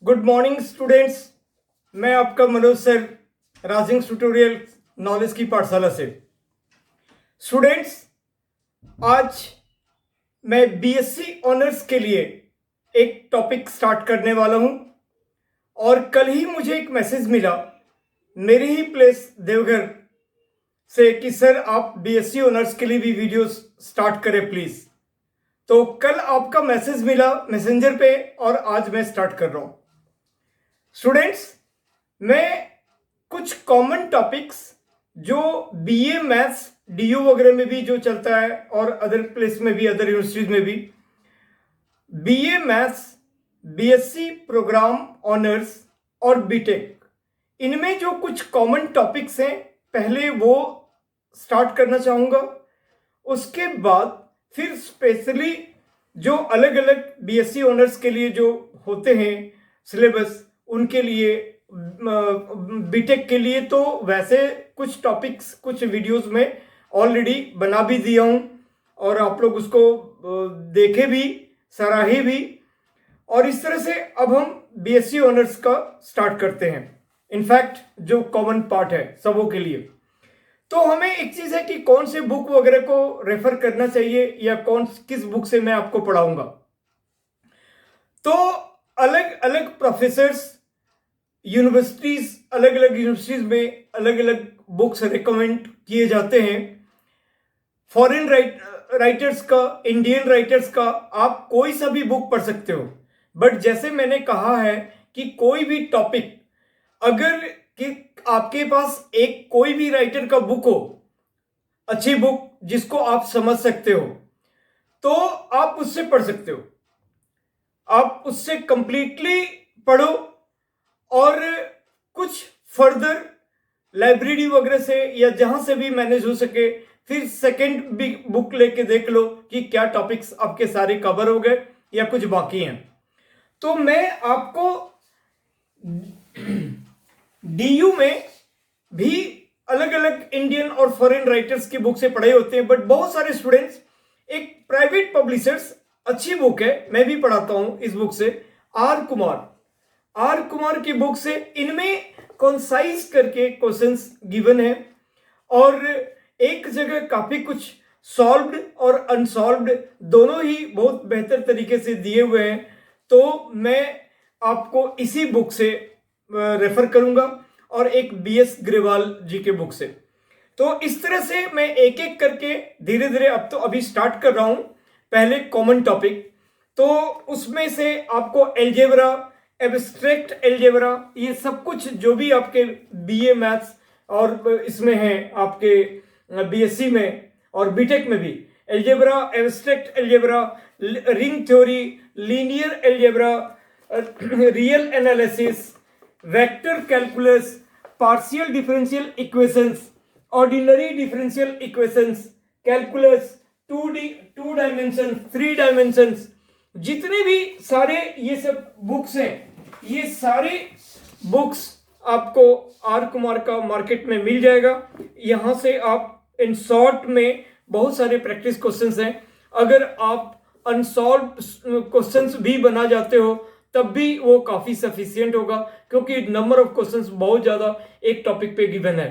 Good morning students. मैं आपका Manoj sir, राजिंग tutorial knowledge की पाठशाला से। स्टूडेंट्स, आज मैं बीएससी ऑनर्स के लिए एक टॉपिक स्टार्ट करने वाला हूं और कल ही मुझे एक मैसेज मिला मेरी ही प्लेस देवघर से कि सर आप बीएससी ऑनर्स के लिए भी वीडियोस स्टार्ट करें प्लीज। तो कल आपका मैसेज मिला मैसेंजर पे और आज मैं स्टार्ट कर रहा हूं। स्टूडेंट्स, मैं कुछ कॉमन टॉपिक्स जो बीए मैथ्स डीयू वगैरह में भी जो चलता है और अदर प्लेस में भी, अदर यूनिवर्सिटीज में भी, BA maths, BSc programme honours और बीटेक, इनमें जो कुछ कॉमन टॉपिक्स हैं पहले वो स्टार्ट करना चाहूँगा। उसके बाद फिर स्पेशली जो अलग अलग बीएससी ऑनर्स के लिए जो होते हैं सिलेबस, उनके लिए, बीटेक के लिए तो वैसे कुछ टॉपिक्स कुछ वीडियोस में ऑलरेडी बना भी दिया हूं और आप लोग उसको देखे भी, सराहे भी। और इस तरह से अब हम बीएससी ऑनर्स का स्टार्ट करते हैं। इनफैक्ट जो कॉमन पार्ट है सबों के लिए, तो हमें एक चीज है कि कौन से बुक वगैरह को रेफर करना चाहिए या किस बुक से मैं आपको पढ़ाऊंगा। तो अलग अलग प्रोफेसर्स, यूनिवर्सिटीज, अलग अलग यूनिवर्सिटीज में अलग अलग बुक्स रिकमेंड किए जाते हैं। फॉरेन राइटर्स का, इंडियन राइटर्स का, आप कोई सा भी बुक पढ़ सकते हो। बट जैसे मैंने कहा है कि कोई भी टॉपिक अगर कि आपके पास एक कोई भी राइटर का बुक हो, अच्छी बुक जिसको आप समझ सकते हो, तो आप उससे पढ़ सकते हो। आप उससे कंप्लीटली पढ़ो और कुछ फर्दर लाइब्रेरी वगैरह से या जहां से भी मैनेज हो सके फिर सेकंड बुक लेके देख लो कि क्या टॉपिक्स आपके सारे कवर हो गए या कुछ बाकी हैं। तो मैं आपको डीयू में भी अलग अलग इंडियन और फॉरेन राइटर्स की बुक से पढ़े होते हैं, बट बहुत सारे स्टूडेंट्स, एक प्राइवेट पब्लिशर्स अच्छी बुक है, मैं भी पढ़ाता हूं इस बुक से, आर कुमार की बुक से, इनमें कॉन्साइज करके क्वेश्चंस गिवन है और एक जगह काफी कुछ सॉल्व्ड और अनसॉल्व्ड दोनों ही बहुत बेहतर तरीके से दिए हुए हैं। तो मैं आपको इसी बुक से रेफर करूंगा और एक बीएस ग्रेवाल जी के बुक से। तो इस तरह से मैं एक एक करके धीरे धीरे, अब तो अभी स्टार्ट कर रहा हूं। पहले कॉमन टॉपिक, तो उसमें से आपको एल्जेब्रा, एब्स्ट्रैक्ट एल्जेब्रा, ये सब कुछ जो भी आपके बीए मैथ्स और इसमें है, आपके बीएससी में और बीटेक में भी, algebra, abstract algebra, ring theory, linear algebra, real analysis, vector calculus, partial differential equations, ordinary differential equations, calculus, 2 dimension, 3 dimension, जितने भी सारे ये सब बुक्स हैं, ये सारे बुक्स आपको आर कुमार का मार्केट में मिल जाएगा। यहां से आप इन शॉर्ट में बहुत सारे प्रैक्टिस क्वेश्चंस हैं। अगर आप अनसॉल्व क्वेश्चंस भी बना जाते हो तब भी वो काफी सफिशियंट होगा, क्योंकि नंबर ऑफ क्वेश्चंस बहुत ज्यादा एक टॉपिक पे गिवन है।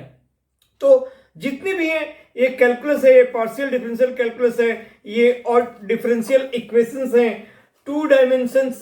तो जितने भी हैं, ये कैलकुलस है, ये पार्शियल डिफरेंशियल कैलकुलस है, ये और डिफरेंशियल इक्वेशंस हैं, 2 डायमेंशन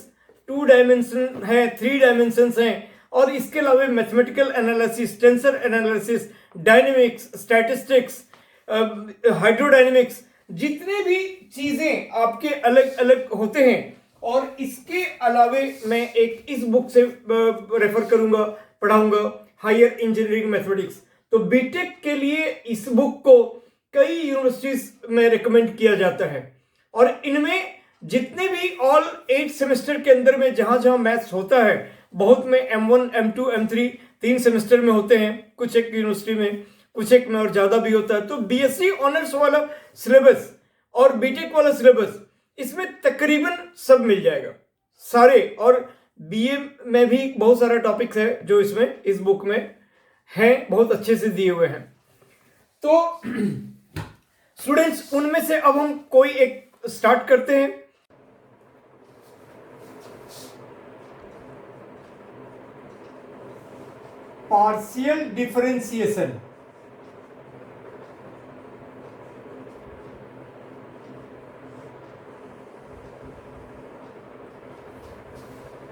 है, 3 डायमेंशन हैं, और इसके अलावा mathematical analysis, tensor analysis, dynamics, statistics, hydrodynamics, जितने भी चीजें आपके अलग अलग होते हैं। और इसके अलावे मैं एक इस बुक से रेफर करूंगा, पढ़ाऊंगा, हायर इंजीनियरिंग मैथमेटिक्स। तो बीटेक के लिए इस बुक को कई यूनिवर्सिटीज में रिकमेंड किया जाता है और इनमें जितने भी ऑल 8 सेमेस्टर के अंदर में जहां जहां मैथ्स होता है, बहुत में M1, M2, M3 3 सेमेस्टर में होते हैं, कुछ एक यूनिवर्सिटी में, कुछ एक में और ज्यादा भी होता है। तो बीएससी ऑनर्स वाला सिलेबस और बीटेक वाला सिलेबस, इसमें तकरीबन सब मिल जाएगा सारे। और बीए में भी बहुत सारा टॉपिक्स है जो इसमें, इस बुक में हैं, बहुत अच्छे से दिए हुए हैं। तो स्टूडेंट्स, उनमें से अब हम कोई एक स्टार्ट करते हैं। Partial differentiation.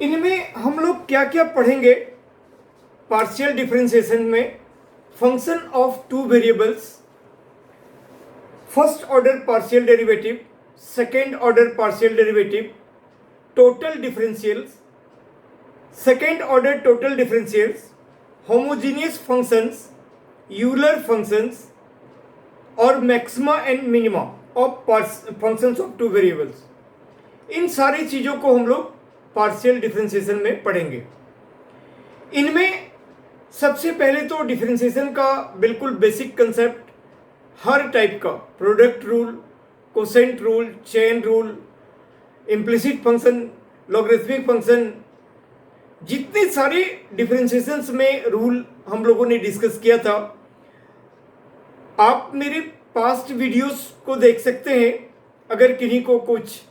इनमें हम लोग क्या क्या पढ़ेंगे पार्शियल डिफरेंशिएशन में? Function of two variables, first order partial derivative, second order partial derivative, total differentials, second order total differentials, homogeneous functions, Euler functions और maxima and minima of functions of two variables. इन सारी चीज़ों को हम लोग partial differentiation में पढ़ेंगे। इनमें सबसे पहले तो डिफरेंशिएशन का बिल्कुल बेसिक कंसेप्ट, हर टाइप का product rule, quotient rule, chain rule, implicit function, logarithmic function, जितने सारे डिफरेंशिएशंस में रूल हम लोगों ने डिस्कस किया था, आप मेरे पास्ट वीडियोस को देख सकते हैं। अगर किन्हीं को कुछ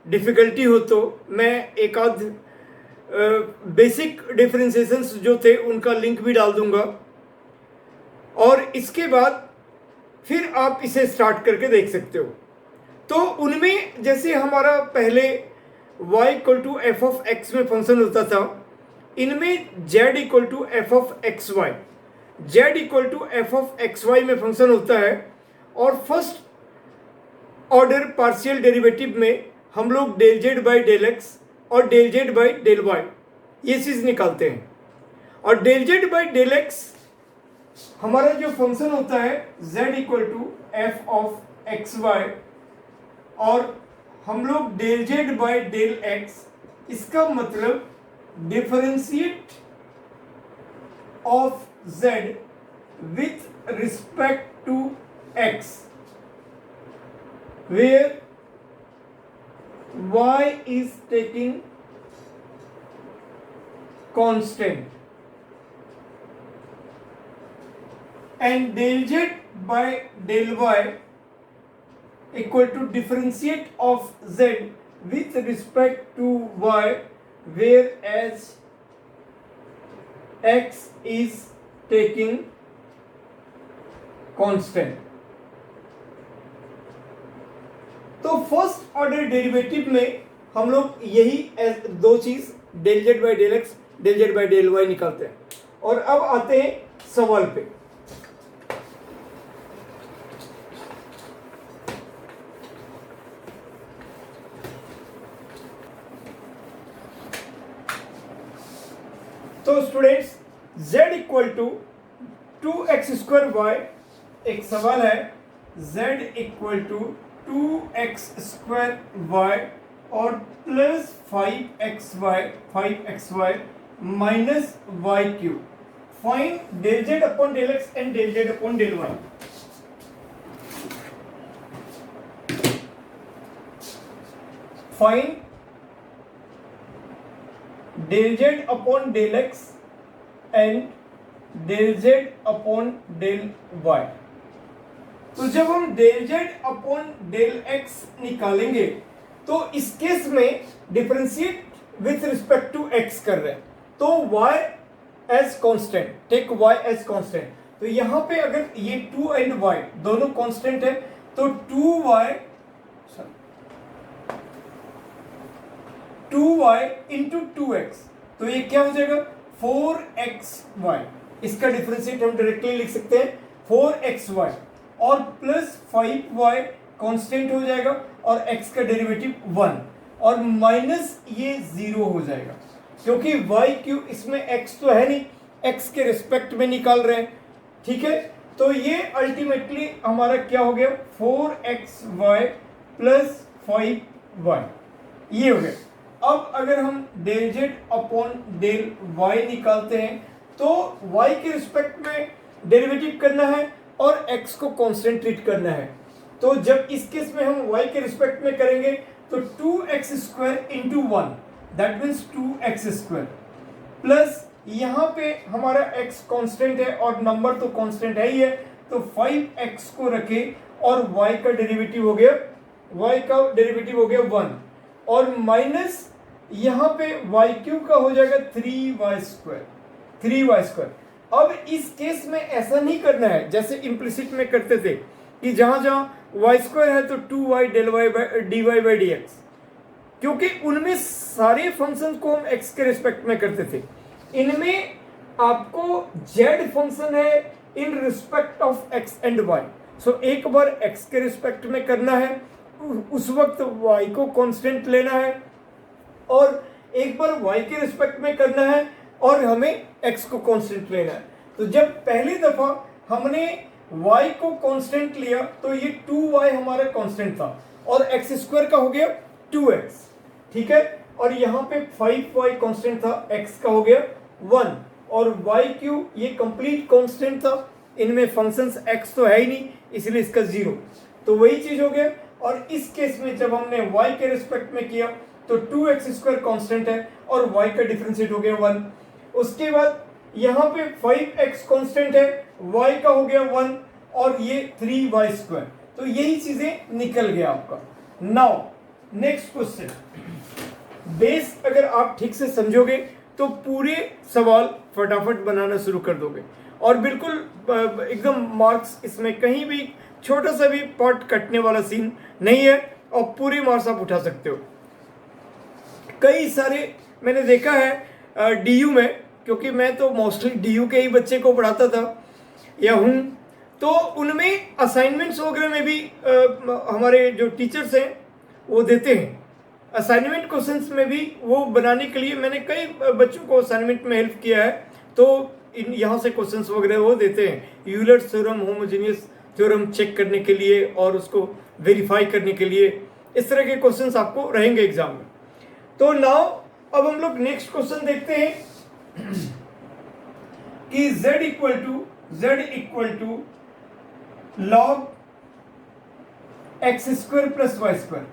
डिफ़िकल्टी हो तो मैं एक आध बेसिक डिफरेंशिएशंस जो थे उनका लिंक भी डाल दूंगा, और इसके बाद फिर आप इसे स्टार्ट करके देख सकते हो। तो उनमें जैसे हमारा पहले y equal to f of x में फंक्शन होता था, इनमें z equal to f of x y, z equal to f of x y में फंक्शन होता है। और फर्स्ट ऑर्डर पार्शियल डेरिवेटिव में हम लोग del z by del x और del z by del y ये चीज़ निकालते हैं। और del z by del x हमारा जो फंक्शन होता है z equal to f of x y, और हम लोग del z by del x, इसका मतलब differentiate of z with respect to x, where y is taking constant, and del z by del y equal to differentiate of z with respect to y, whereas x is taking constant। तो first order derivative में हम लोग यही दो चीज del z by del x, del z by del y निकालते हैं। और अब आते हैं सवाल पे। तो students z equal to 2x square y, एक सवाल है z equal to 2x square y और plus 5xy minus y cube. Find del z upon del x and del z upon del y. Find del z upon del x and del z upon del y. तो जब हम del z upon del x निकालेंगे तो इस case में differentiate with respect to x कर रहे हैं, तो y as constant, take y as constant. तो यहां पे अगर ये 2 एंड y दोनों कांस्टेंट है तो 2y इंटू 2x, तो ये क्या हो जाएगा 4xy। इसका डिफरेंशिएट हम डायरेक्टली लिख सकते हैं 4xy, और प्लस 5y कांस्टेंट हो जाएगा और x का डेरिवेटिव 1, और माइनस ये 0 हो जाएगा क्योंकि y क्यूब इसमें x तो है नहीं, x के रिस्पेक्ट में निकाल रहे हैं। ठीक है, तो ये अल्टीमेटली हमारा क्या हो गया 4xy प्लस 5y, ये हो गया। अब अगर हम del z upon del y निकालते हैं तो y के रिस्पेक्ट में डेरिवेटिव करना है और x को कांस्टेंट ट्रीट करना है। तो जब इस केस में हम y के रिस्पेक्ट में करेंगे तो 2x square into 1, that means 2x square, plus यहाँ पे हमारा x कांस्टेंट है और नंबर तो कांस्टेंट है ही है, तो 5x को रखे और y का डेरिवेटिव हो गया 1, और माइनस यहाँ पे y क्यूब का हो जाएगा 3y स्क्वायर। अब इस केस में ऐसा नहीं करना है जैसे इम्प्लिसिट में करते थे कि जहां जहां वाई स्क्वायर है तो 2y del y d y by d x, क्योंकि उनमें सारे फंक्शन को हम x के रिस्पेक्ट में करते थे। इनमें आपको z फंक्शन है in respect of x and y। सो एक बार x के रिस्पेक्ट में करना है, उस वक्त y को कांस्टेंट लेना है, और एक बार y के रिस्पेक्ट में करना है और हमें x को कांस्टेंट लेना है। तो जब पहली दफा हमने y को कांस्टेंट लिया तो ये 2y हमारा कांस्टेंट था और x स्क्वायर का हो गया 2x, ठीक है। और यहाँ पे 5y कांस्टेंट था, x का हो गया 1, और y क्यू ये कंप्लीट कांस्टेंट था। इनमें फंक्शंस x तो है ही नहीं, इसलिए इसका 0, तो वही चीज हो गया। और इस केस में जब हमने y के रिस्पेक्ट में किया तो 2x स्क्वायर कांस्टेंट है और y का डिफरेंशिएट हो गया 1। उसके बाद यहाँ पे 5x कांस्टेंट है, y का हो गया 1 और ये 3y स्क्वायर, तो यही चीजें निकल गया आपका। नाउ नेक्स्ट क्वेश्चन, बेस अगर आप ठीक से समझोगे तो पूरे सवाल फटाफट बनाना शुरू कर दोगे और बिल्कुल एकदम मार्क्स, इसमें कहीं भी छोटा सा भी पार्ट कटने वाला सीन नहीं है और पूरे मार्क्स आप उठा सकते हो। कई सारे मैंने देखा है डीयू में, क्योंकि मैं तो मोस्टली डीयू के ही बच्चे को पढ़ाता था या हूँ, तो उनमें असाइनमेंट्स वगैरह में भी हमारे जो टीचर्स हैं वो देते हैं। असाइनमेंट क्वेश्चंस में भी वो बनाने के लिए मैंने कई बच्चों को असाइनमेंट में हेल्प किया है, तो इन यहाँ से क्वेश्चंस वगैरह वो देते हैं, Euler's theorem, homogeneous theorem check करने के लिए और उसको वेरीफाई करने के लिए। इस तरह के क्वेश्चंस आपको रहेंगे एग्जाम में। तो नाउ अब हम लोग नेक्स्ट क्वेश्चन देखते हैं कि z equal to log x square plus y square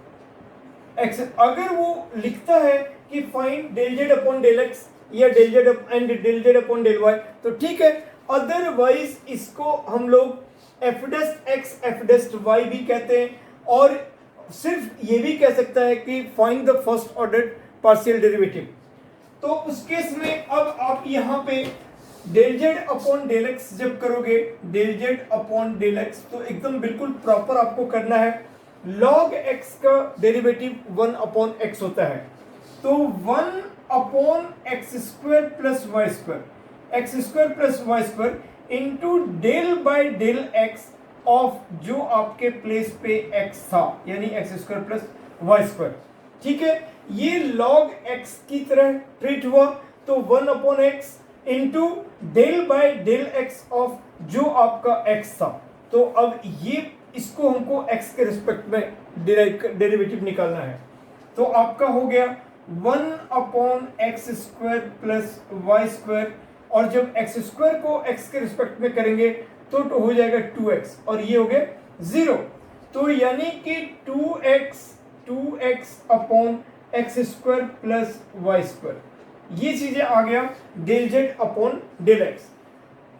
x, अगर वो लिखता है कि find del z upon del x या del z and del z upon del y तो ठीक है, अदरवाइज इसको हम लोग एफ डेस्ट एक्स एफ डेस्ट वाई भी कहते हैं, और सिर्फ ये भी कह सकता है कि find the first order partial derivative. तो उस केस में अब आप यहाँ पे del z upon del x जब करोगे, del z upon del x, तो एकदम बिल्कुल प्रॉपर आपको करना है। log x का डेरिवेटिव 1 अपॉन x होता है, तो 1 upon x square plus y square, x square plus y square into del by del x of जो आपके प्लेस पे x था, यानी x square plus y square, ठीक है। ये log x की तरह ट्रीट हुआ, तो 1 upon x into del by del x of जो आपका x था। तो अब ये इसको हमको x के रिस्पेक्ट में डेरिवेटिव निकालना है, तो आपका हो गया 1 upon x square plus y square, और जब एक्स स्क्वायर को x के रिस्पेक्ट में करेंगे तो हो जाएगा 2x और ये हो गया 0, तो यानी कि 2x upon x square plus y square, ये चीजें आ गया del z upon del x.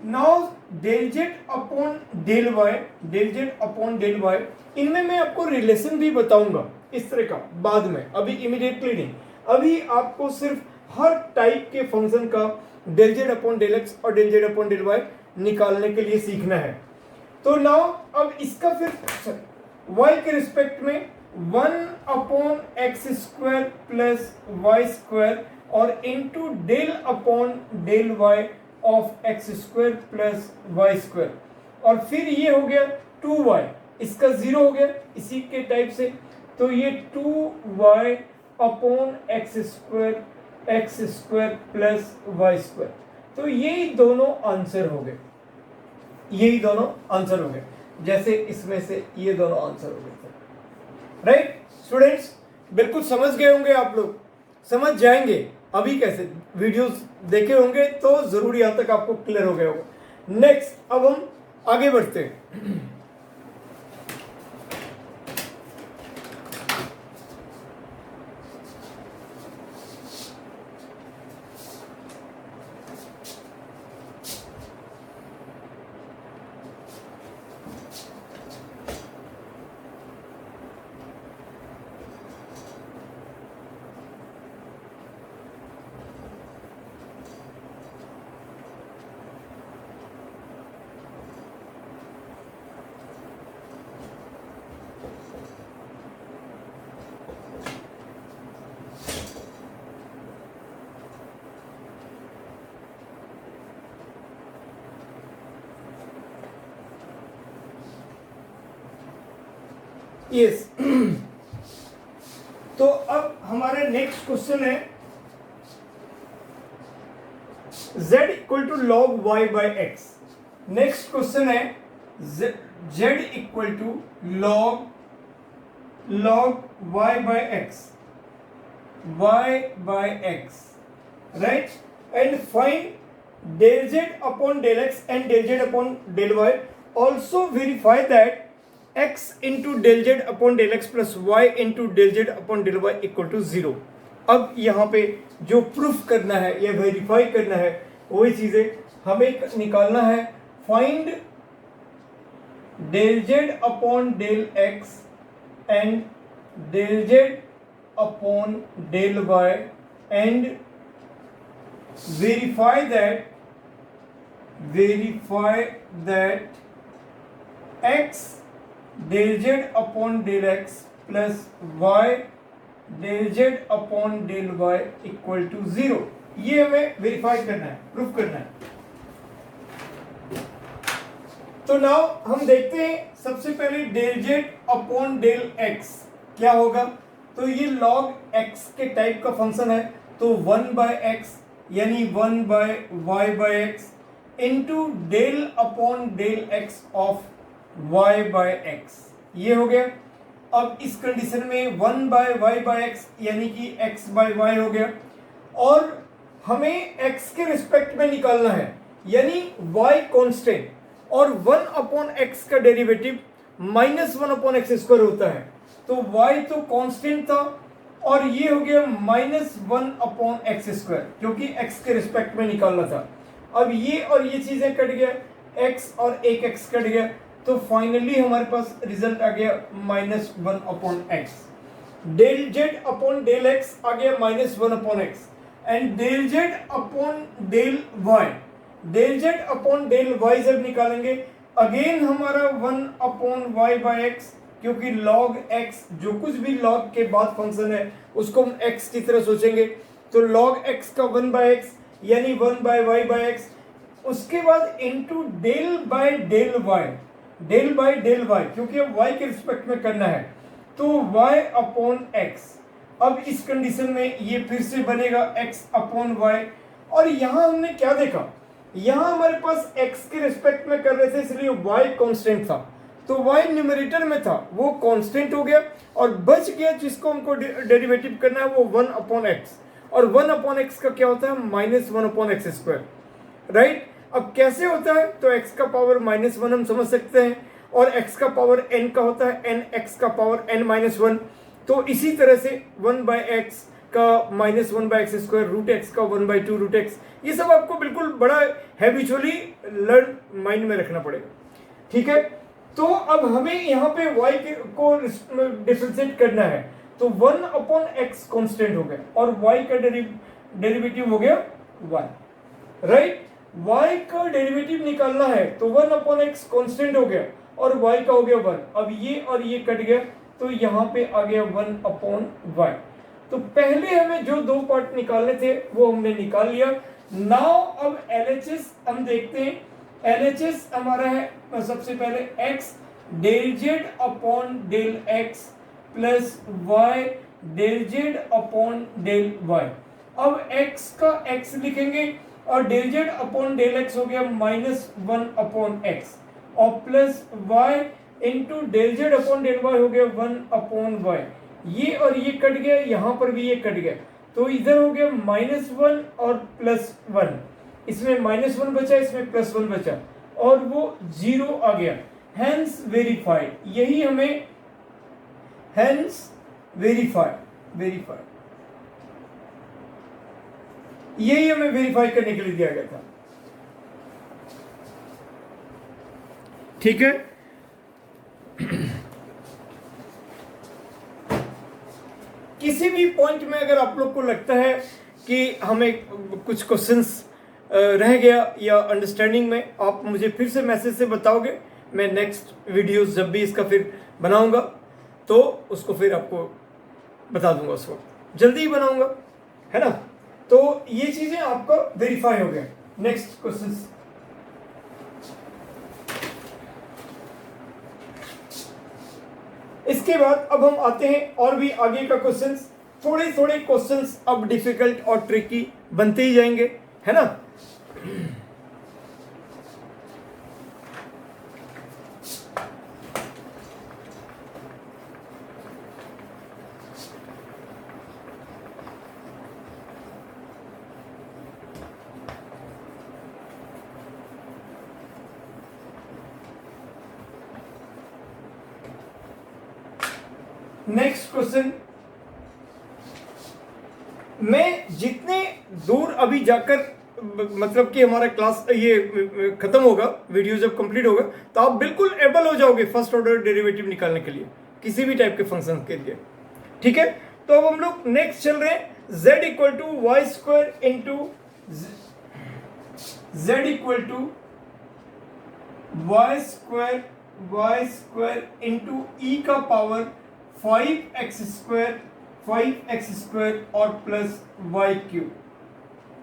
Now del z upon del y, del z upon del y, इनमें मैं आपको रिलेशन भी बताऊंगा इस तरह का बाद में, अभी इमीडिएटली नहीं। अभी आपको सिर्फ हर टाइप के फंक्शन का del z upon del x और del z upon del y निकालने के लिए सीखना है। तो नाउ अब इसका फिर y के रिस्पेक्ट में 1 upon x square plus y square और into del upon del y of x square plus y square, और फिर ये हो गया 2y, इसका 0 हो गया इसी के टाइप से, तो ये 2y upon x square plus y square, तो यही दोनों आंसर हो गए, यही दोनों आंसर हो गए, जैसे इसमें से ये दोनों आंसर हो गए थे। राइट स्टूडेंट्स, बिल्कुल समझ गए होंगे आप लोग, समझ जाएंगे अभी कैसे, वीडियोस देखे होंगे तो जरूर यहां तक आपको क्लियर हो गया होगा। नेक्स्ट अब हम आगे बढ़ते हैं। यस तो अब हमारा नेक्स्ट क्वेश्चन है z equal to log y by x. Next question है z equal to log y by x, y by x, right, and find del z upon del x and del z upon del y. Also verify that x into del z upon del x plus y into del z upon del y equal to 0. अब यहाँ पे जो proof करना है या verify करना है वही चीजें हमें निकालना है। Find del z upon del x and del z upon del y and verify that x del z upon del x plus y del z upon del y equal to 0. ये हमें verify करना है, proof करना है। तो now हम देखते हैं सबसे पहले del z upon del x क्या होगा। तो ये log x के टाइप का फंक्शन है, तो 1 बाय x यानी 1 by y by x into del upon del x of y by x, ये हो गया। अब इस कंडीशन में 1 बाय y बाय x यानी कि x बाय y हो गया, और हमें x के रिस्पेक्ट में निकालना है, यानी y कांस्टेंट, और 1 अपॉन x का derivative minus 1 upon x square होता है। तो y तो कांस्टेंट था और ये हो गया माइनस 1 अपॉन एक्स स्क्वायर, क्योंकि x के रिस्पेक्ट में निकालना था। अब ये और ये चीजें कट गया, x और एक x कट गया, तो फाइनली हमारे पास रिजल्ट आ गया minus 1 upon x. Del z upon del x आ गया minus 1 upon x, and del z upon del y, del z upon del y जब निकालेंगे अगेन हमारा 1 अपॉन y बाय एक्स, क्योंकि log x जो कुछ भी log के बाद फंक्शन है उसको हम x की तरह सोचेंगे, तो log x का 1 बाय एक्स यानी 1 बाय y बाय एक्स, उसके बाद into del by del y, del by del y, क्योंकि अब y के रिस्पेक्ट में करना है, तो y अपॉन x। अब इस कंडीशन में ये फिर से बनेगा x अपॉन y, और यहाँ हमने क्या देखा, यहाँ हमारे पास x के रिस्पेक्ट में कर रहे थे इसलिए y कांस्टेंट था, तो y न्यूमरेटर में था वो कांस्टेंट हो गया, और बच गया जिसको हमको डेरिवेटिव करना है वो 1 अपॉन एक्स, और 1 अपॉन एक्स का क्या होता है minus 1 upon x square, right. अब कैसे होता है, तो x का पावर माइनस 1 हम समझ सकते हैं, और x का पावर n का होता है n x का पावर n माइनस 1, तो इसी तरह से 1 बाय एक्स का minus 1 by x square, root x का 1 बाय 2 रूट एक्स, ये सब आपको बिल्कुल बड़ा हैबिचुअली लर्न माइंड में रखना पड़ेगा, ठीक है। तो अब हमें यहाँ पे y को डिफरेंशिएट करना है, तो 1 अपॉन एक्स कांस्टेंट हो गया और y का डेरिवेटिव हो गया 1, राइट। y का डेरिवेटिव निकालना है तो 1 अपॉन एक्स कांस्टेंट हो गया और y का हो गया 1। अब ये और ये कट गया तो यहाँ पे आ गया 1 अपॉन y। तो पहले हमें जो दो पार्ट निकालने थे वो हमने निकाल लिया। नाउ अब LHS हम देखते हैं। LHS हमारा है सबसे पहले x del z upon del x plus y del z upon del y। अब x का x लिखेंगे और del z upon del x हो गया माइनस 1 अपॉन x, और plus y into del z upon del y हो गया 1 upon y। ये और ये कट गया, यहाँ पर भी ये कट गया, तो इधर हो गया माइनस 1 और प्लस 1, इसमें माइनस 1 बचा, इसमें प्लस 1 बचा, और वो 0 आ गया। हेंस वेरीफाइड, यही हमें हेंस वेरीफाइड यही हमें वेरीफाई करने के लिए दिया गया था, ठीक है। किसी भी पॉइंट में अगर आप लोग को लगता है कि हमें कुछ क्वेश्चंस रह गया या अंडरस्टैंडिंग में, आप मुझे फिर से मैसेज से बताओगे। मैं नेक्स्ट वीडियोस जब भी इसका फिर बनाऊंगा तो उसको फिर आपको बता दूंगा, उस वक्त जल्दी ही बनाऊंगा, है ना। तो ये चीजें आपका वेरीफाई हो गया। नेक्स्ट क्वेश्चन, इसके बाद अब हम आते हैं और भी आगे का क्वेश्चंस। थोड़े थोड़े क्वेश्चंस अब डिफिकल्ट और ट्रिकी बनते ही जाएंगे, है ना। नेक्स्ट क्वेश्चन, मैं जितने दूर अभी जाकर मतलब कि हमारा क्लास ये खत्म होगा, वीडियो जब कंप्लीट होगा तो आप बिल्कुल एबल हो जाओगे फर्स्ट ऑर्डर डेरिवेटिव निकालने के लिए किसी भी टाइप के फंक्शन के लिए, ठीक है। तो अब हम लोग नेक्स्ट चल रहे हैं, z equal to y square into z equal to y square into e का पावर 5x स्क्वायर और plus y cube,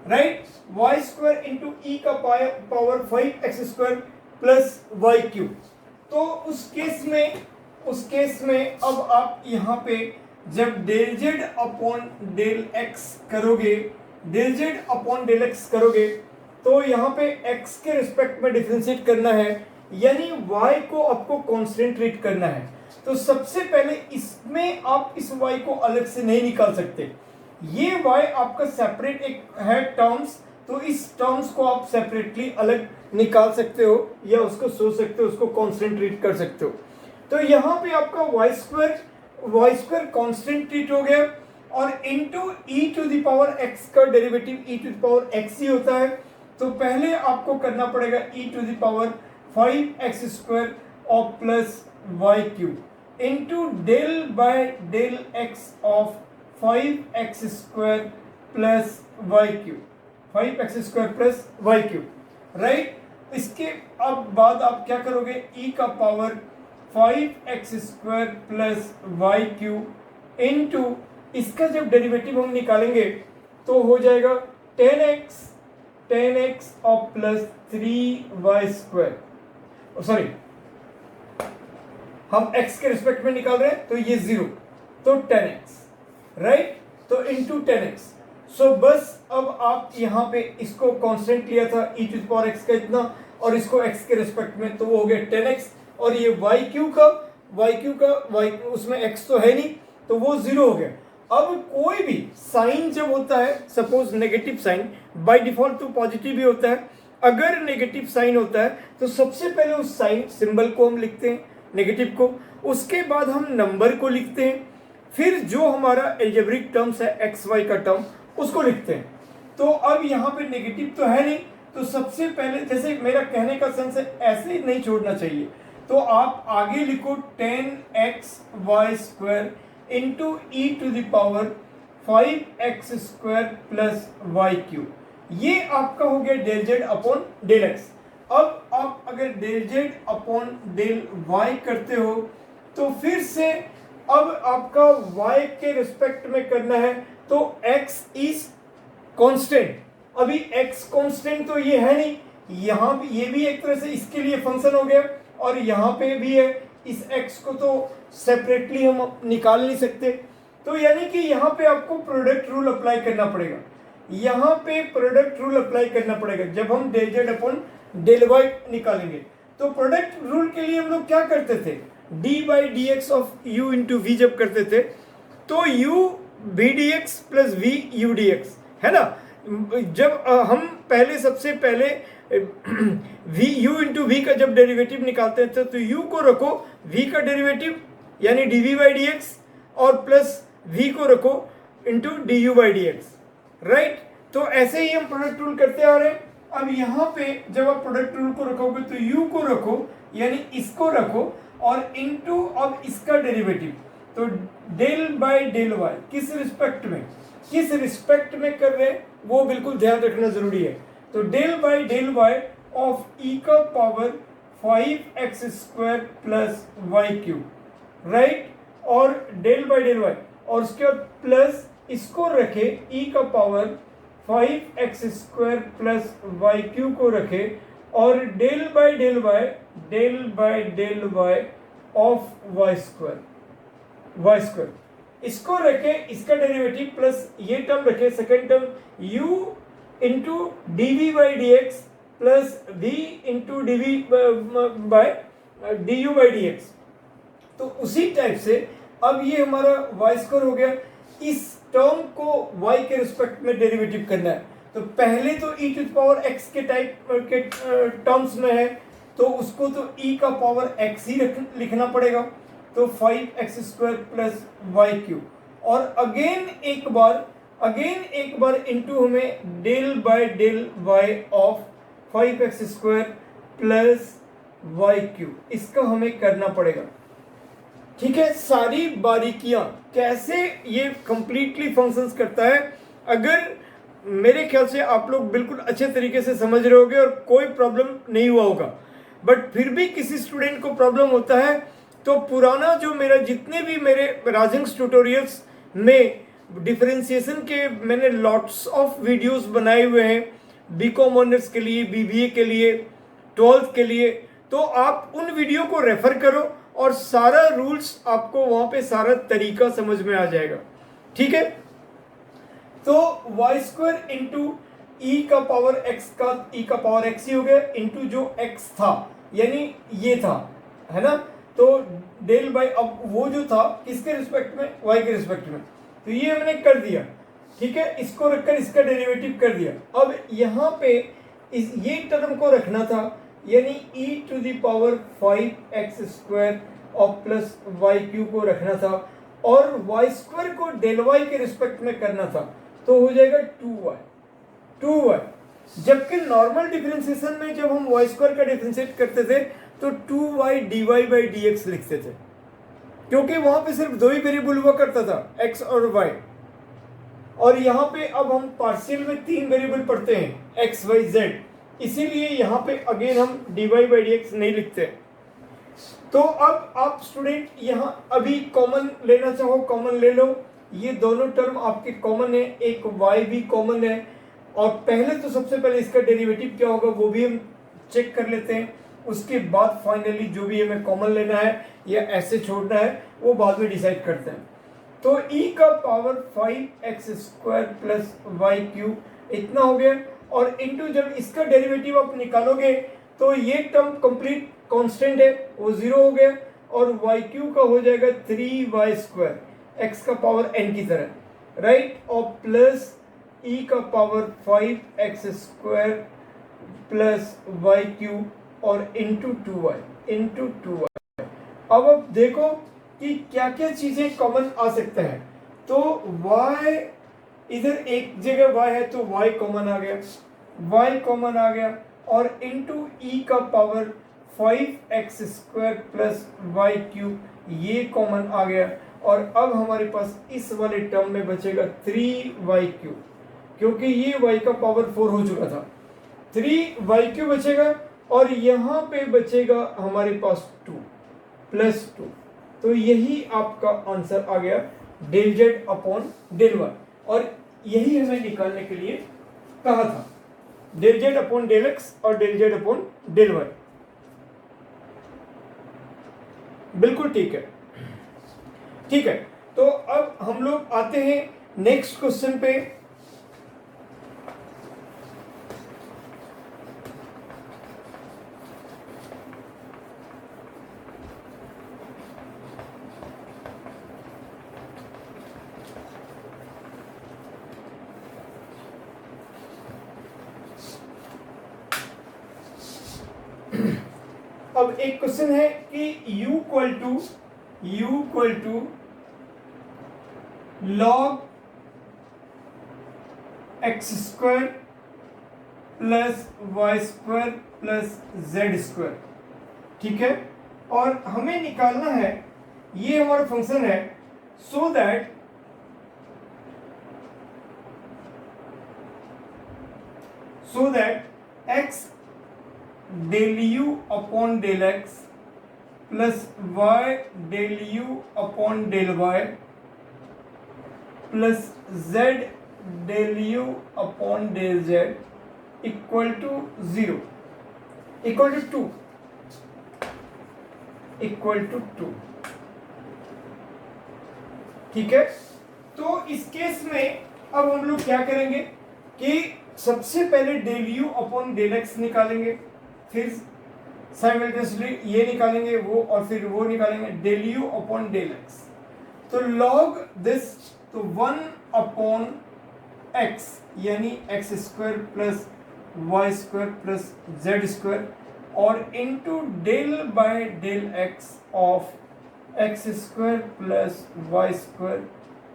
right. Y square into e का power 5x square plus y cube. तो उस case में अब आप यहाँ पे जब del z upon del x करोगे, तो यहाँ पे x के रिस्पेक्ट में डिफरेंशिएट करना है, यानी y को आपको कांस्टेंट ट्रीट करना है। तो सबसे पहले इसमें आप इस y को अलग से नहीं निकाल सकते, ये y आपका सेपरेट एक है टर्म्स, तो इस टर्म्स को आप सेपरेटली अलग निकाल सकते हो या उसको सोच सकते हो, उसको कांस्टेंट ट्रीट कर सकते हो। तो यहाँ पे आपका y स्क्वायर कांस्टेंट ट्रीट हो गया और into e to the power x का derivative e to the power x ही होता है। तो पहले आपको करना पड़ेगा e to the power 5x square और plus y cube into del by del x of 5x square plus y cube, 5x square plus y cube, right. इसके अब बाद आप क्या करोगे, e का power 5x square plus y cube into इसका जब डेरिवेटिव हम निकालेंगे तो हो जाएगा 10x और प्लस 3y स्क्वायर, सॉरी हम x के रिस्पेक्ट में निकाल रहे हैं तो ये 0, तो 10x, राइट। तो इंटू 10x। सो बस अब आप यहाँ पे इसको कांस्टेंट लिया था e to the power x का इतना और इसको x के रिस्पेक्ट में, तो वो हो गया 10x और ये y उसमें x तो है नहीं तो वो 0 हो गया। अब कोई भी साइन जब होता है, suppose negative sign, by default तो पॉजिटिव ही होता है, अगर नेगेटिव साइन होता है तो सबसे पहले उस साइन सिंबल को हम लिखते हैं नेगेटिव को, उसके बाद हम नंबर को लिखते हैं, फिर जो हमारा एल्जेब्रिक टर्म्स है एक्स वाई का टर्म उसको लिखते हैं। तो अब यहाँ पे नेगेटिव तो है नहीं, तो सबसे पहले जैसे मेरा कहने का सेंस है ऐसे नहीं छोड़ना चाहिए, तो आप आगे लिखो 10xy square into e to the power 5x square plus y cube, ये आपका हो गया del z upon del x. अब आप अगर del z upon del y करते हो तो फिर से अब आपका y के रिस्पेक्ट में करना है, तो x इज कांस्टेंट, अभी x कांस्टेंट तो ये है नहीं, यहाँ भी ये भी एक तरह से इसके लिए फंक्शन हो गया और यहाँ पे भी है, इस x को तो सेपरेटली हम निकाल नहीं सकते, तो यानी कि यहाँ पे आपको प्रोडक्ट रूल अप्लाई करना पड़ेगा, यहाँ पे प्रोडक्ट रूल अप्लाई करना पड़ेगा जब हम del z upon del y निकालेंगे। तो प्रोडक्ट रूल के लिए हम लोग क्या करते थे, d by d x of u into v जब करते थे तो u v d x plus v u d x, है ना। जब हम सबसे पहले वी यू इंटू वी का जब डेरिवेटिव निकालते थे तो यू को रखो वी का डेरिवेटिव यानी d v by d x और प्लस वी को रखो into d u by d x, right. तो ऐसे ही हम प्रोडक्ट रूल करते आ रहे हैं। अब यहाँ पे जब आप प्रोडक्ट रूल को रखोगे तो u को रखो यानी इसको रखो और इनटू अब इसका डेरिवेटिव, तो डेल बाय डेल y किस रिस्पेक्ट में कर रहे हैं वो बिल्कुल ध्यान रखना जरूरी है। तो del by del y of e का power 5x square plus y cube, right, और डेल बाय डेल y और उसके बाद प्लस इसको रखे e का power 5x square plus y cube को रखे और del by del y of y square, y square, इसको रखे इसका डेरिवेटिव प्लस ये टर्म रखे second term u into d v by d x plus v into d we by d u by d x. तो उसी type से अब ये हमारा वाई स्क्वायर हो गया, इस टर्म को y के रिस्पेक्ट में डेरिवेटिव करना है। तो पहले तो e टू पावर x के टाइप के टर्म्स में है, तो उसको तो e का पावर x ही लिखना पड़ेगा, तो 5x square plus y cube, और अगेन एक बार इंटू हमें del by del y of 5x square plus y cube, इसका हमें करना पड़ेगा। ठीक है, सारी बारीकियां कैसे ये कंप्लीटली फंक्शंस करता है, अगर मेरे ख्याल से आप लोग बिल्कुल अच्छे तरीके से समझ रहे होगे और कोई प्रॉब्लम नहीं हुआ होगा। बट फिर भी किसी स्टूडेंट को प्रॉब्लम होता है तो पुराना जो मेरा जितने भी मेरे राजिंग्स ट्यूटोरियल्स में डिफरेंशिएशन के मैंने लॉट्स ऑफ वीडियोस बनाए हुए हैं, बीकॉम ऑनर्स के लिए, बीबीए के लिए, 12th के लिए, तो आप उन वीडियो को रेफर करो और सारा रूल्स आपको वहां पे सारा तरीका समझ में आ जाएगा। ठीक है, तो वाई स्क्वायर इंटू ई का पावर एक्स का ई का पावर एक्स ही हो गया, इंटू जो एक्स था यानी ये था, है ना, तो डेल बाय, अब वो जो था किसके रिस्पेक्ट में, वाई के रिस्पेक्ट में, तो ये मैंने कर दिया। ठीक है, इसको रखकर इसका डेरिवेटिव कर दिया। अब यहाँ पे ये टर्म को रखना था, यानी e to the power 5x square और प्लस वाई क्यू को रखना था, और वाई स्क्वायर को डेल वाई के रिस्पेक्ट में करना था, तो हो जाएगा 2y। जबकि नॉर्मल डिफरेंशिएशन में जब हम वाई स्क्वायर का डिफरेंशिएट करते थे तो 2y dy बाई dx लिखते थे, क्योंकि वहां पे सिर्फ दो ही वेरिएबल हुआ करता था, x और y। और यहाँ पे अब हम पार्शियल में 3 वेरिएबल पढ़ते हैं, x y z, इसीलिए यहाँ पे अगेन हम dy बाई dx नहीं लिखते। तो अब आप स्टूडेंट यहाँ अभी कॉमन लेना चाहो कॉमन ले लो, ये दोनों टर्म आपके कॉमन है, एक y भी कॉमन है, और पहले तो सबसे पहले इसका डेरिवेटिव क्या होगा वो भी हम चेक कर लेते हैं, उसके बाद फाइनली जो भी हमें कॉमन लेना है या ऐसे छोड़ना है वो बाद में डिसाइड करते हैं। तो e का power 5x square plus y cube इतना हो गया, और इंटू जब इसका डेरिवेटिव आप निकालोगे तो ये टर्म कंप्लीट कांस्टेंट है, वो 0 हो गया, और वाई क्यूब का हो जाएगा 3y स्क्वायर, x का पावर n की तरह, राइट, और प्लस e का power 5x square plus y cube और इंटू 2y। अब आप देखो कि क्या क्या चीजें कॉमन आ सकते हैं। तो y इधर एक जगह y है तो y कॉमन आ गया, और इंटू e का power 5x square plus y cube ये कॉमन आ गया, और अब हमारे पास इस वाले टर्म में बचेगा 3y क्यूब, क्योंकि ये y का पावर 4 हो चुका था, 3y क्यूब बचेगा, और यहाँ पे बचेगा हमारे पास 2 प्लस 2। तो यही आपका आंसर आ गया del z upon del y, और यही हमें निकालने के लिए कहा था, del z upon del x और del z upon del y. बिल्कुल ठीक है, ठीक है। तो अब हम लोग आते हैं नेक्स्ट क्वेश्चन पे। अब एक क्वेश्चन है कि u equal to log x square plus y square plus z square, ठीक है, और हमें निकालना है, ये हमारा फंक्शन है, so that x del u upon del x plus y del u upon del y plus z del u upon del z equal to 0 equal to 2 equal to 2। ठीक है। तो इस केस में अब हम लोग क्या करेंगे कि सबसे पहले del u upon del x निकालेंगे, फिर साइमल्टेनियसली ये निकालेंगे वो, और फिर वो निकालेंगे del u upon del x. तो लॉग दिस, तो 1 अपॉन एक्स यानी x square plus y square plus z square, और into del by del x of x square plus y square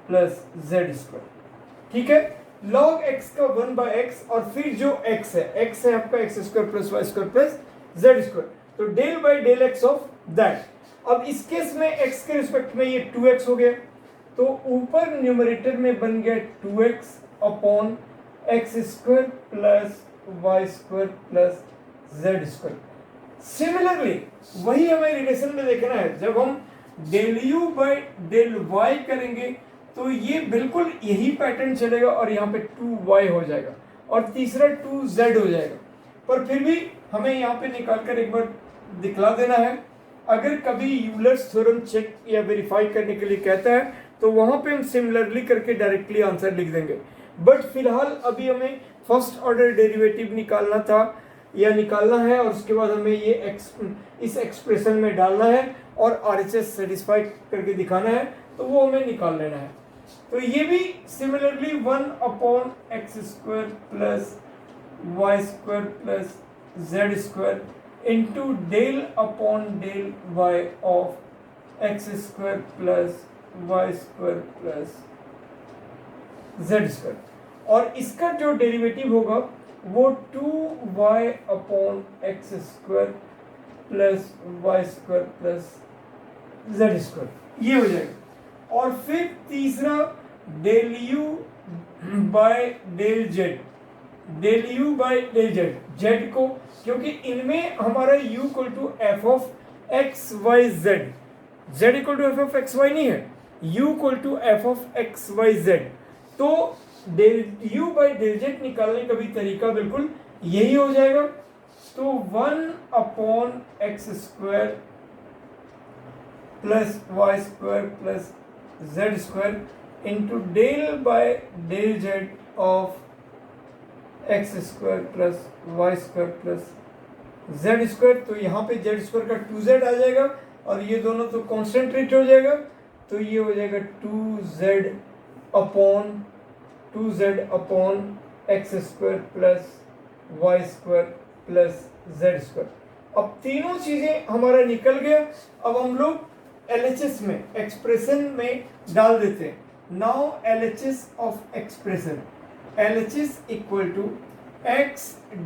plus z square. ठीक है, log x का 1 by x, और फिर जो एक्स है आपका x square plus y square plus z square, तो del by del x of that. अब इस केस में एक्स के रिस्पेक्ट में ये 2x हो गया, तो ऊपर न्यूमरेटर में बन गया 2x upon x square plus y square plus z square. Similarly वही हमें रिलेशन में देखना है, जब हम del u by del y करेंगे तो ये बिल्कुल यही पैटर्न चलेगा, और यहाँ पे 2y हो जाएगा और तीसरा 2z हो जाएगा। पर फिर भी हमें यहाँ पे निकाल कर एक बार दिखला देना है। अगर कभी यूलर्स थ्योरम चेक या वेरीफाई करने के लिए कहता है तो वहाँ पे हम सिमिलरली करके डायरेक्टली आंसर लिख देंगे। बट फिलहाल अभी हमें फर्स्ट ऑर्डर डेरिवेटिव निकालना था या निकालना है, और उसके बाद हमें ये इस एक्सप्रेशन में डालना है और RHS सेटिस्फाई करके दिखाना है, तो वो हमें निकाल लेना है। तो ये भी similarly 1 upon x square plus y square plus z square into del upon del y of x square plus y square plus z square, और इसका जो डेरिवेटिव होगा वो 2y upon x square plus y square plus z square ये हो जाएगा। और फिर तीसरा del u by del z, del u by del z, z को, क्योंकि इनमें हमारा u equal to f of x y z, z equal to f of x y नहीं है, u equal to f of x y z. तो del u by del z निकालने का भी तरीका बिल्कुल यही हो जाएगा। तो 1 upon x square plus y square plus z square into del by del z of x square plus y square plus z square. तो यहाँ पे जेड स्क्वायर का 2z आ जाएगा, और ये दोनों तो कॉन्सेंट्रेट हो जाएगा, तो ये हो जाएगा 2z upon x square plus y square plus z square. अब तीनों चीजें हमारा निकल गया। अब हम लोग LHS में एक्सप्रेशन में डाल देते हैं। Now LHS of expression, LHS equal to x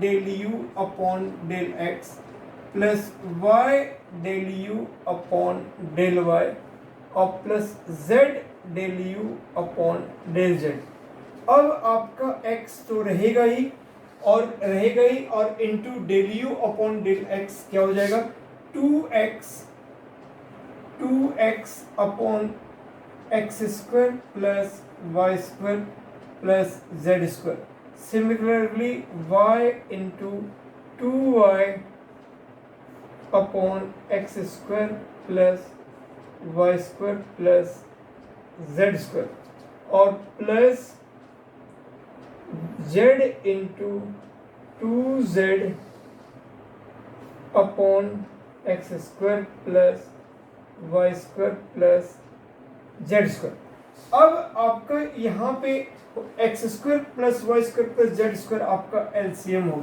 del u upon del x plus y del u upon del y और plus z del u upon del z। अब आपका x तो रहेगा ही और into del u upon del x क्या हो जाएगा 2x upon x square plus y square plus z square. Similarly y into 2y upon x square plus y square plus z square और plus z into 2z upon x square plus y square plus z square. अब आपका यहाँ पे x square plus y square plus z square आपका LCM हो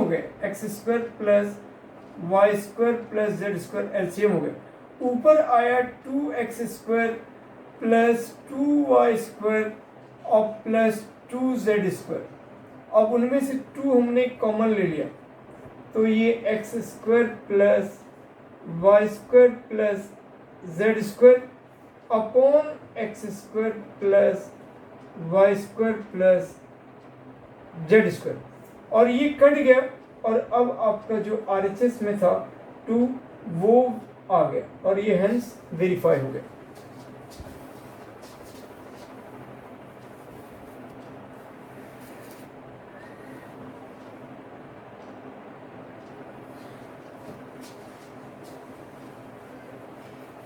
गया, x square plus y square plus z square LCM हो गया। ऊपर आया 2x square plus 2y square और प्लस 2z स्क्वायर। अब उनमें से 2 हमने कॉमन ले लिया, तो ये x square plus y square plus z square upon x square plus y square plus z square, और ये कट गया। और अब आपका जो RHS में था 2 वो आ गया, और ये हेंस वेरीफाई हो गया।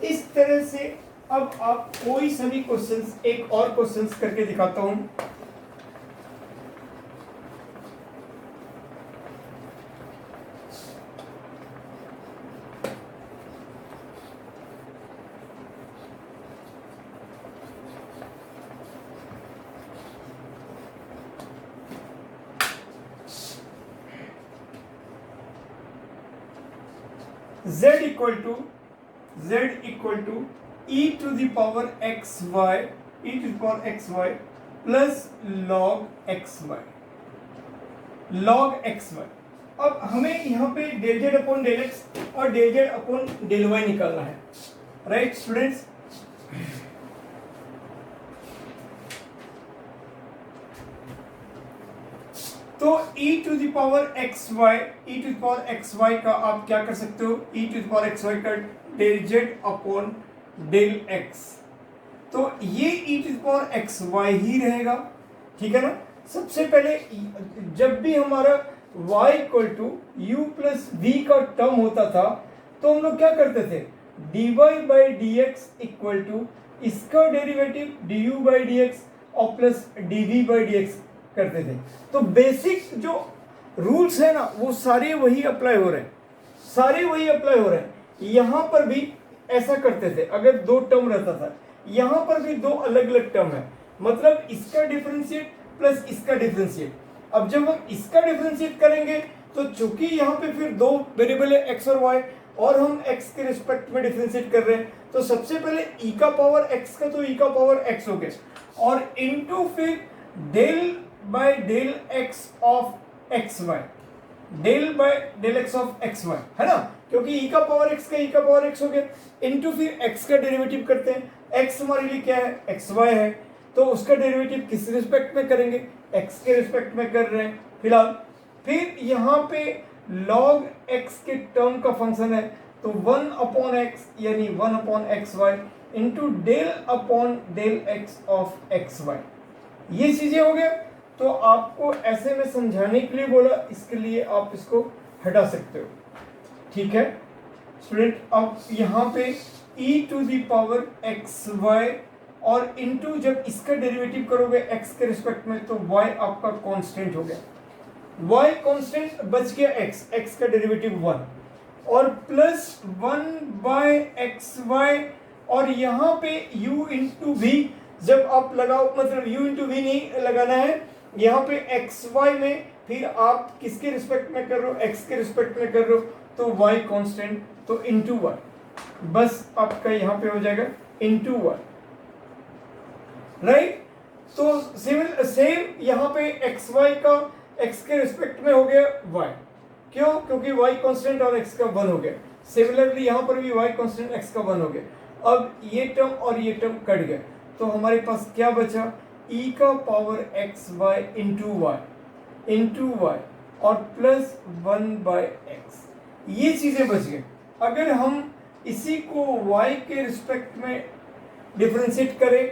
इस तरह से अब आप कोई सभी क्वेश्चंस, एक और क्वेश्चंस करके दिखाता हूं। z equal to e to the power x y plus log x y. अब हमें यहाँ पे del z upon del x और del z upon del y निकालना है, राइट स्टूडेंट्स। तो e to the power x y का आप क्या कर सकते हो, e to the power x y का del z upon del x, तो ये e to the power x y ही रहेगा, ठीक है ना। सबसे पहले जब भी हमारा y equal to u plus v का टर्म होता था तो हम लोग क्या करते थे, dy by d x equal to इसका derivative du by d x और plus dv by d x करते थे। तो बेसिक जो रूल्स है ना वो सारे वही अप्लाई हो रहे हैं, यहाँ पर भी ऐसा करते थे। अगर दो टर्म रहता था, यहाँ पर भी दो अलग अलग टर्म है, मतलब इसका डिफरेंशिएट प्लस इसका डिफरेंशिएट। अब जब हम इसका डिफरेंशिएट करेंगे तो चूंकि यहाँ पे फिर दो वेरिएबल है एक्स और वाई, और हम x के रिस्पेक्ट में डिफरेंशिएट कर रहे हैं, तो सबसे पहले e का पावर x का तो e का पावर x हो गया, और इनटू फिर del by del x of x y, del by del x of x y, है ना, क्योंकि e का पावर x का e का पावर x हो गया, इनटू फिर x का डेरिवेटिव करते हैं। x हमारे लिए क्या है, एक्स वाई है, तो उसका डेरिवेटिव किस रिस्पेक्ट में करेंगे, x के रिस्पेक्ट में कर रहे हैं फिलहाल। फिर यहाँ पे log x के टर्म का फंक्शन है, तो 1 अपॉन एक्स यानी 1 upon x y into del upon del x of x y, ये चीजें हो गया। तो आपको ऐसे में समझाने के लिए बोला, इसके लिए आप इसको हटा सकते हो, ठीक है स्टूडेंट। अब यहाँ पे e to the power x y और इनटू जब इसका डेरिवेटिव करोगे x के रिस्पेक्ट में तो y आपका कांस्टेंट हो गया, y कांस्टेंट बच गया x का डेरिवेटिव 1 और प्लस 1 बाय एक्स वाई, और यहाँ पे u इंटू वी जब आप लगाओ, मतलब u इंटू वी नहीं लगाना है यहाँ पे एक्स वाई में, फिर आप किसके रिस्पेक्ट में कर रहे हो, x के रिस्पेक्ट में कर रहे हो, तो y कांस्टेंट, तो इंटू y, बस आपका यहाँ पे हो जाएगा इंटू y, राइट। तो सेम यहाँ पे एक्स वाई का x के रिस्पेक्ट में हो गया y, क्यों, क्योंकि y कांस्टेंट और x का 1 हो गया। सिमिलरली यहाँ पर भी y कांस्टेंट x का 1 हो गया। अब ये टर्म और ये टर्म कट गया, तो हमारे पास क्या बचा, e का power x y into y और प्लस 1 बाय एक्स, ये चीजें बच गए। अगर हम इसी को y के रिस्पेक्ट में डिफरेंशिएट करें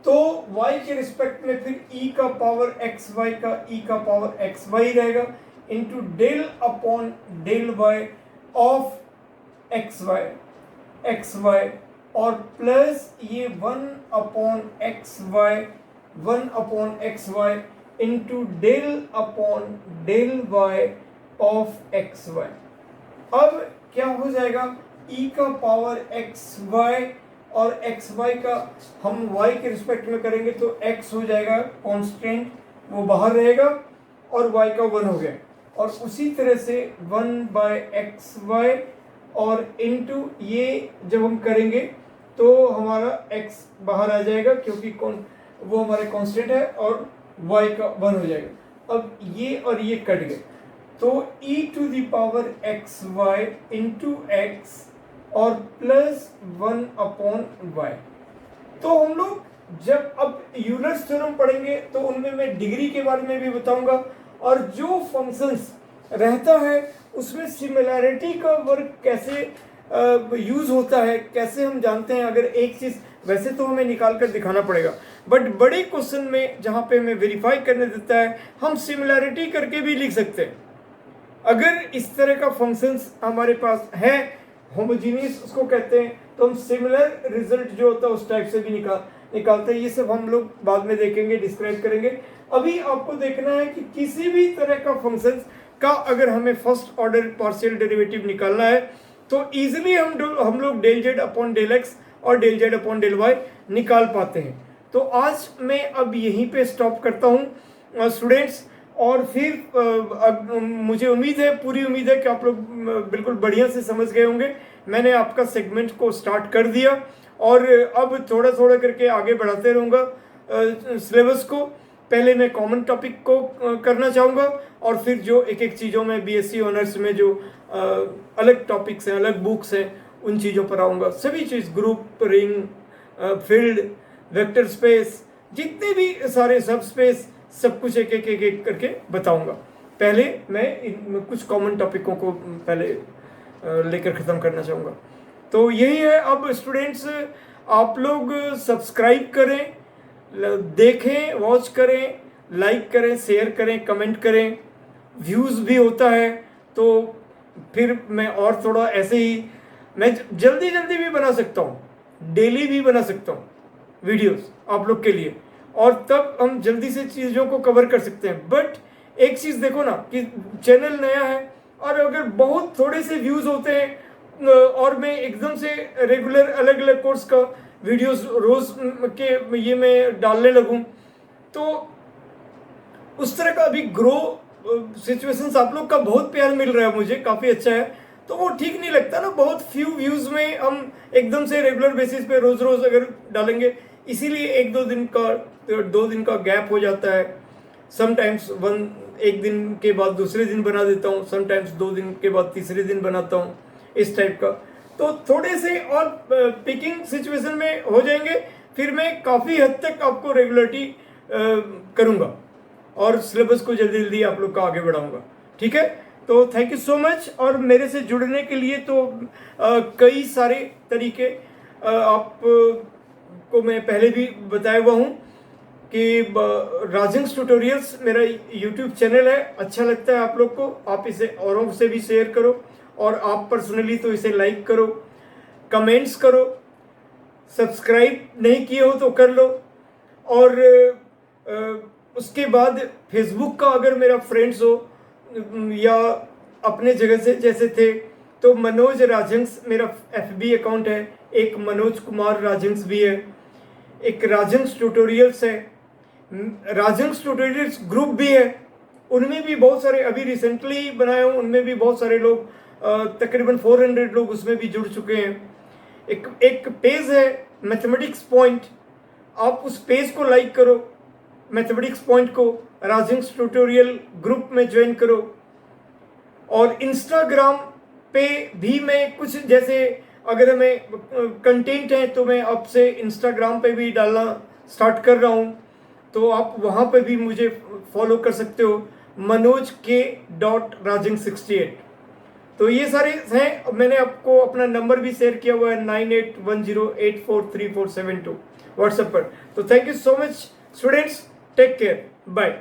तो y के रिस्पेक्ट में फिर e का पावर एक्स वाई का e का पावर एक्स वाई रहेगा into del upon del y of x y और प्लस ये 1 upon x y into del upon del y of x y. अब क्या हो जाएगा, e का पावर एक्स वाई और एक्स वाई का हम y के रिस्पेक्ट में करेंगे तो x हो जाएगा कांस्टेंट, वो बाहर रहेगा, और y का 1 हो गया, और उसी तरह से 1 बाय एक्स वाई और इनटू ये जब हम करेंगे तो हमारा x बाहर आ जाएगा क्योंकि वो हमारे कांस्टेंट है, और y का 1 हो जाएगा। अब ये और ये कट गए, तो e to the power x y into x और प्लस 1 अपॉन वाई। तो हम लोग जब अब यूलर्स थ्योरम पढ़ेंगे तो उनमें मैं डिग्री के बारे में भी बताऊंगा, और जो फंक्शंस रहता है उसमें सिमिलैरिटी का वर्क कैसे यूज होता है, कैसे हम जानते हैं। अगर एक चीज वैसे तो हमें निकाल कर दिखाना पड़ेगा, बट बड़े क्वेश्चन में जहाँ पे हमें वेरीफाई करने देता है हम सिमिलैरिटी करके भी लिख सकते हैं। अगर इस तरह का फंक्शंस हमारे पास है, होमोजीनियस उसको कहते हैं, तो हम सिमिलर रिजल्ट जो होता है उस टाइप से भी निकालते हैं। ये सब हम लोग बाद में देखेंगे, डिस्क्राइब करेंगे। अभी आपको देखना है कि किसी भी तरह का फंक्शन का अगर हमें फर्स्ट ऑर्डर पार्शियल डेरिवेटिव निकालना है तो इजीली हम लोग del z upon del x और del z upon del y निकाल पाते हैं। तो आज मैं अब यहीं पे स्टॉप करता हूँ स्टूडेंट्स, और फिर मुझे उम्मीद है, पूरी उम्मीद है कि आप लोग बिल्कुल बढ़िया से समझ गए होंगे। मैंने आपका सेगमेंट को स्टार्ट कर दिया और अब थोड़ा थोड़ा करके आगे बढ़ाते रहूँगा सिलेबस को। पहले मैं कॉमन टॉपिक को करना चाहूँगा और फिर जो एक एक चीज़ों में बीएससी ऑनर्स में जो अलग टॉपिक्स हैं, अलग बुक्स हैं, उन चीज़ों पर आऊँगा। सभी चीज़, group, ring, field, vector space, जितने भी सारे सब स्पेस, सब कुछ एक एक करके बताऊँगा। पहले मैं कुछ कॉमन टॉपिकों को पहले लेकर ख़त्म करना चाहूँगा। तो यही है। अब स्टूडेंट्स आप लोग सब्सक्राइब करें, देखें, वॉच करें, लाइक करें, शेयर करें, कमेंट करें। व्यूज़ भी होता है तो फिर मैं और थोड़ा ऐसे ही मैं जल्दी जल्दी भी बना सकता हूँ, डेली भी बना सकता हूँ वीडियोस आप लोग के लिए, और तब हम जल्दी से चीज़ों को कवर कर सकते हैं। बट एक चीज़ देखो ना कि चैनल नया है और अगर बहुत थोड़े से व्यूज़ होते हैं और मैं एकदम से रेगुलर अलग अलग कोर्स का वीडियोस रोज़ के ये मैं डालने लगूं तो उस तरह का अभी ग्रो सिचुएशंस आप लोग का बहुत प्यार मिल रहा है मुझे, काफ़ी अच्छा है। तो वो ठीक नहीं लगता ना, बहुत फ्यू व्यूज़ में हम एकदम से रेगुलर बेसिस पे रोज़ रोज़ अगर डालेंगे, इसीलिए एक दो दिन का गैप हो जाता है। समटाइम्स एक दिन के बाद दूसरे दिन बना देता हूँ, समटाइम्स 2 दिन के बाद तीसरे दिन बनाता हूँ, इस टाइप का। तो थोड़े से और पिकिंग सिचुएशन में हो जाएंगे, फिर मैं काफ़ी हद तक आपको रेगुलरिटी करूँगा और सिलेबस को जल्दी जल्दी आप लोग का आगे बढ़ाऊँगा। ठीक है, तो थैंक यू सो मच। और मेरे से जुड़ने के लिए तो कई सारे तरीके आप को मैं पहले भी बताया हुआ हूँ कि राजंस ट्यूटोरियल्स मेरा यूट्यूब चैनल है। अच्छा लगता है आप लोग को, आप इसे औरों से भी शेयर करो, और आप पर्सनली तो इसे लाइक करो, कमेंट्स करो, सब्सक्राइब नहीं किए हो तो कर लो। और उसके बाद फेसबुक का अगर मेरा फ्रेंड्स हो या अपने जगह से जैसे थे तो मनोज राजंस मेरा FB अकाउंट है, एक मनोज कुमार राजंस भी है, एक राजंस ट्यूटोरियल्स है, राजंस ट्यूटोरियल्स ग्रुप भी है, उनमें भी बहुत सारे अभी रिसेंटली बनाए हूँ, उनमें भी बहुत सारे लोग तकरीबन 400 लोग उसमें भी जुड़ चुके हैं। एक पेज है मैथमेटिक्स पॉइंट, आप उस पेज को लाइक करो, मैथमेटिक्स पॉइंट को राजंस ट्यूटोरियल ग्रुप में ज्वाइन करो। और इंस्टाग्राम पे भी मैं कुछ जैसे अगर हमें कंटेंट है तो मैं अब से इंस्टाग्राम पे भी डालना स्टार्ट कर रहा हूँ, तो आप वहाँ पे भी मुझे फॉलो कर सकते हो, manojk.rajang68। तो ये सारे हैं। मैंने आपको अपना नंबर भी शेयर किया हुआ है 9810843472 व्हाट्सएप पर। तो thank you so much students, take care, bye.